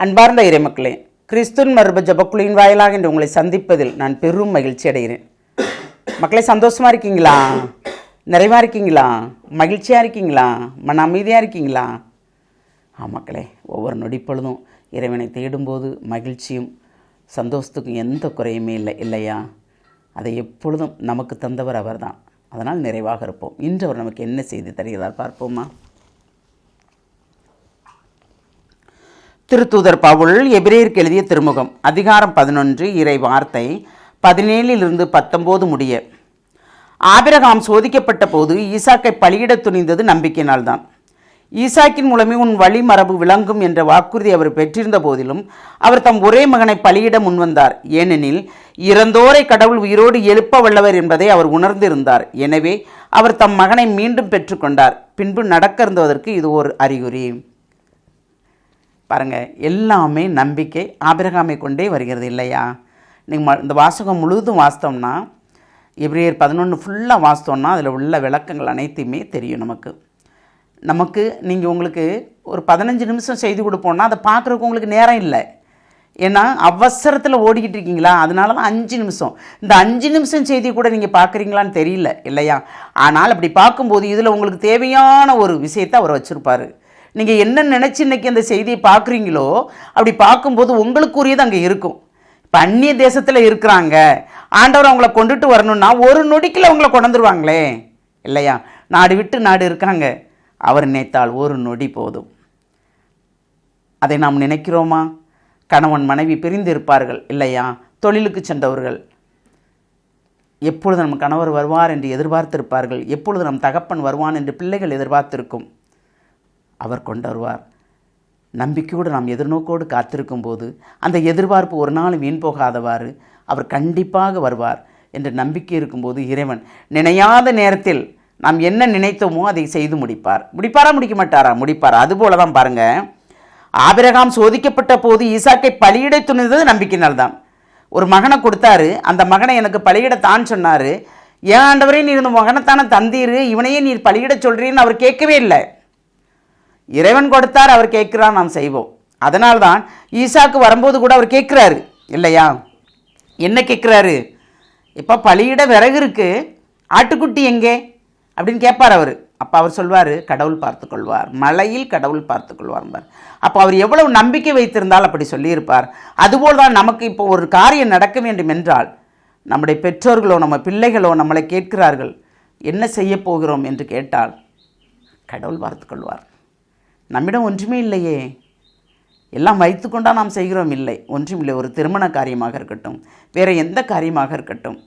அன்பார்ந்த இறைமக்களே, கிறிஸ்துவின் மறுப ஜபக்குழுவின் வாயிலாக இன்று உங்களை சந்திப்பதில் நான் பெரும் மகிழ்ச்சி அடைகிறேன். மக்களே, சந்தோஷமாக இருக்கீங்களா? நிறைவாக இருக்கீங்களா? மகிழ்ச்சியாக இருக்கீங்களா? மன அமைதியாக இருக்கீங்களா? மக்களே, ஒவ்வொரு நொடிப்பொழுதும் இறைவனை தேடும்போது மகிழ்ச்சியும் சந்தோஷத்துக்கும் எந்த குறையுமே இல்லையா? அதை எப்பொழுதும் நமக்கு தந்தவர் அவர் தான். அதனால் நிறைவாக இருப்போம். இன்று அவர் நமக்கு என்ன செய்தி தருகிறார் பார்ப்போமா? திருத்தூதர் பவுல் எபிரேயருக்கு எழுதிய திருமுகம் அதிகாரம் 11 இறை வார்த்தை 17 19 முடிய. ஆபிரகாம் சோதிக்கப்பட்ட போது ஈசாக்கை பலியிட துணிந்தது நம்பிக்கையினால்தான். ஈசாக்கின் மூலமே உன் வழி மரபு விளங்கும் என்ற வாக்குறுதி அவர் பெற்றிருந்த போதிலும் அவர் தம் ஒரே மகனை பலியிட முன்வந்தார். ஏனெனில் இறந்தோரை கடவுள் உயிரோடு எழுப்ப வல்லவர் என்பதை அவர் உணர்ந்திருந்தார். எனவே அவர் தம் மகனை மீண்டும் பெற்றுக்கொண்டார். பின்பு நடக்க இருந்ததற்கு இது ஒரு அறிகுறி. பாருங்கள், எல்லாமே நம்பிக்கை ஆபிரகாமை கொண்டே வருகிறது இல்லையா? நீங்கள் இந்த வாசகம் முழுவதும் வாசித்தோம்னா, எபிரேயர் 11 ஃபுல்லாக வாசித்தோம்னா அதில் உள்ள விளக்கங்கள் அனைத்துமே தெரியும் நமக்கு. நீங்கள் உங்களுக்கு ஒரு 15 நிமிஷம் செய்தி கொடுப்போம்னா அதை பார்க்குறதுக்கு உங்களுக்கு நேரம் இல்லை. ஏன்னா அவசரத்தில் ஓடிக்கிட்டு இருக்கீங்களா? அதனால தான் 5 நிமிஷம். இந்த 5 நிமிஷம் செய்தி கூட நீங்கள் பார்க்குறீங்களான்னு தெரியல இல்லையா? ஆனால் அப்படி பார்க்கும்போது இதில் உங்களுக்கு தேவையான ஒரு விஷயத்தை அவர் வச்சுருப்பார். நீங்கள் என்ன நினச்சி இன்றைக்கி அந்த செய்தியை பார்க்குறீங்களோ அப்படி பார்க்கும்போது உங்களுக்குரியது அங்கே இருக்கும். இப்போ அந்நிய தேசத்தில் இருக்கிறாங்க, ஆண்டவர் அவங்கள கொண்டுட்டு வரணும்னா ஒரு நொடிக்கில் அவங்கள கொண்டுருவாங்களே இல்லையா? நாடு விட்டு நாடு இருக்காங்க, அவர் நினைத்தால் ஒரு நொடி போதும். அதை நாம் நினைக்கிறோமா? கணவன் மனைவி பிரிந்து இருப்பார்கள் இல்லையா? தொழிலுக்கு சென்றவர்கள் எப்பொழுது நம் கணவர் வருவார் என்று எதிர்பார்த்திருப்பார்கள். எப்பொழுது நம் தகப்பன் வருவான் என்று பிள்ளைகள் எதிர்பார்த்திருக்கும். அவர் கொண்டு வருவார். நம்பிக்கையோடு நாம் எதிர்நோக்கோடு காத்திருக்கும் போது அந்த எதிர்பார்ப்பு ஒரு நாள் வீண் போகாதவாறு அவர் கண்டிப்பாக வருவார் என்ற நம்பிக்கை இருக்கும்போது இறைவன் நினையாத நேரத்தில் நாம் என்ன நினைத்தோமோ அதை செய்து முடிப்பாரா முடிக்க மாட்டாரா? முடிப்பார். அதுபோல தான் பாருங்கள், ஆபிரகாம் சோதிக்கப்பட்ட போது ஈசாக்கை பலியிட துணிந்தது நம்பிக்கையினால்தான். ஒரு மகனை கொடுத்தாரு, அந்த மகனை எனக்கு பலியிடத்தான் சொன்னார். ஏன் ஆண்டவரே, நீர் இந்த மகனைத்தானே தந்தீர், இவனையே நீர் பலியிட சொல்கிறீன்னு அவர் கேட்கவே இல்லை. இறைவன் கொடுத்தார், அவர் கேட்குறார், நாம் செய்வோம். அதனால்தான் ஈசாக்கு வரும்போது கூட அவர் கேட்குறாரு இல்லையா? என்ன கேட்குறாரு? இப்போ பலியிட விறகு இருக்குது, ஆட்டுக்குட்டி எங்கே அப்படின்னு கேட்பார் அவர். அப்போ அவர் சொல்வார், கடவுள் பார்த்துக்கொள்வார், மலையில் கடவுள் பார்த்துக்கொள்வார். அப்போ அவர் எவ்வளவு நம்பிக்கை வைத்திருந்தால் அப்படி சொல்லியிருப்பார். அதுபோல் தான் நமக்கு இப்போ ஒரு காரியம் நடக்க வேண்டும் என்றால் நம்முடைய பெற்றோர்களோ நம்ம பிள்ளைகளோ நம்மளை கேட்கிறார்கள், என்ன செய்ய போகிறோம் என்று கேட்டால் கடவுள் பார்த்துக்கொள்வார். நம்மிடம் ஒன்றுமே இல்லையே, எல்லாம் வைத்து கொண்டா நாம் செய்கிறோம்? இல்லை, ஒன்றுமில்லை. ஒரு திருமண காரியமாக இருக்கட்டும், வேறு எந்த காரியமாக இருக்கட்டும்,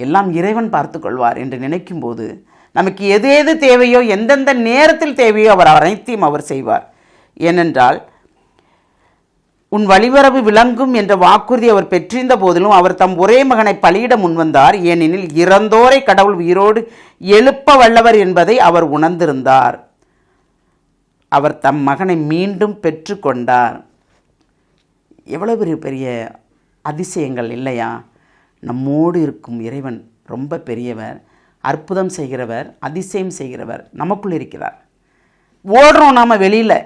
எல்லாம் இறைவன் பார்த்து கொள்வார் என்று நினைக்கும்போது நமக்கு எது எது தேவையோ, எந்தெந்த நேரத்தில் தேவையோ அவர் அனைத்தையும் அவர் செய்வார். ஏனென்றால் உன் வழிமரபு விளங்கும் என்ற வாக்குறுதி அவர் பெற்றிருந்த போதிலும் அவர் தம் ஒரே மகனை பலியிட முன்வந்தார். ஏனெனில் இறந்தோரை கடவுள் உயிரோடு எழுப்ப வல்லவர் என்பதை அவர் உணர்ந்திருந்தார். அவர் தம் மகனை மீண்டும் பெற்று கொண்டார். எவ்வளவு பெரிய அதிசயங்கள் இல்லையா? நம்மோடு இருக்கும் இறைவன் ரொம்ப பெரியவர், அற்புதம் செய்கிறவர், அதிசயம் செய்கிறவர் நமக்குள் இருக்கிறார். ஓடுறோம் நாம் வெளியில்,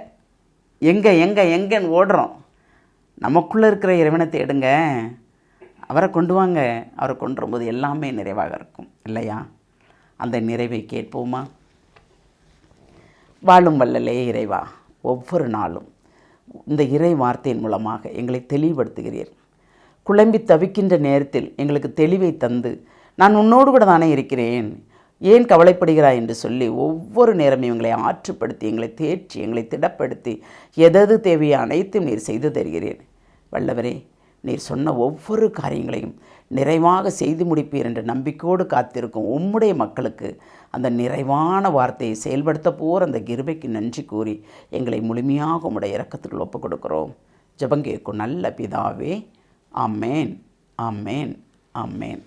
எங்கன்னு ஓடுறோம். நமக்குள்ளே இருக்கிற இறைவனை தேடுங்க, அவரை கொண்டு வாங்க. அவரை கொண்டு வரும்போது எல்லாமே நிறைவாக இருக்கும் இல்லையா? அந்த நிறைவை கேட்போமா? வாழும் வல்லலே இறைவா, ஒவ்வொரு நாளும் இந்த இறை வார்த்தையின் மூலமாக எங்களை தெளிவுபடுத்துகிறீர். குழம்பி தவிக்கின்ற நேரத்தில் எங்களுக்கு தெளிவை தந்து, நான் உன்னோடு கூட தானே இருக்கிறேன், ஏன் கவலைப்படுகிறாய் என்று சொல்லி ஒவ்வொரு நேரமும் எங்களை ஆற்றுப்படுத்தி, எங்களை தேற்றி, எங்களை திடப்படுத்தி, எதது தேவையோ அனைத்தும் நீர் செய்து தருகிறீர். வல்லவரே, நீர் சொன்ன ஒவ்வொரு காரியங்களையும் நிறைவாக செய்து முடிப்பீர் என்ற நம்பிக்கையோடு காத்திருக்கும் உம்முடைய மக்களுக்கு அந்த நிறைவான வார்த்தையை செயல்படுத்த போகிற அந்த கிருபைக்கு நன்றி கூறி எங்களை முழுமையாக உம்முடைய இரக்கத்துக்குள் ஒப்புக் கொடுக்கிறோம். ஜெபம் கேட்கும் நல்ல பிதாவே. ஆமேன், ஆமேன், ஆமேன்.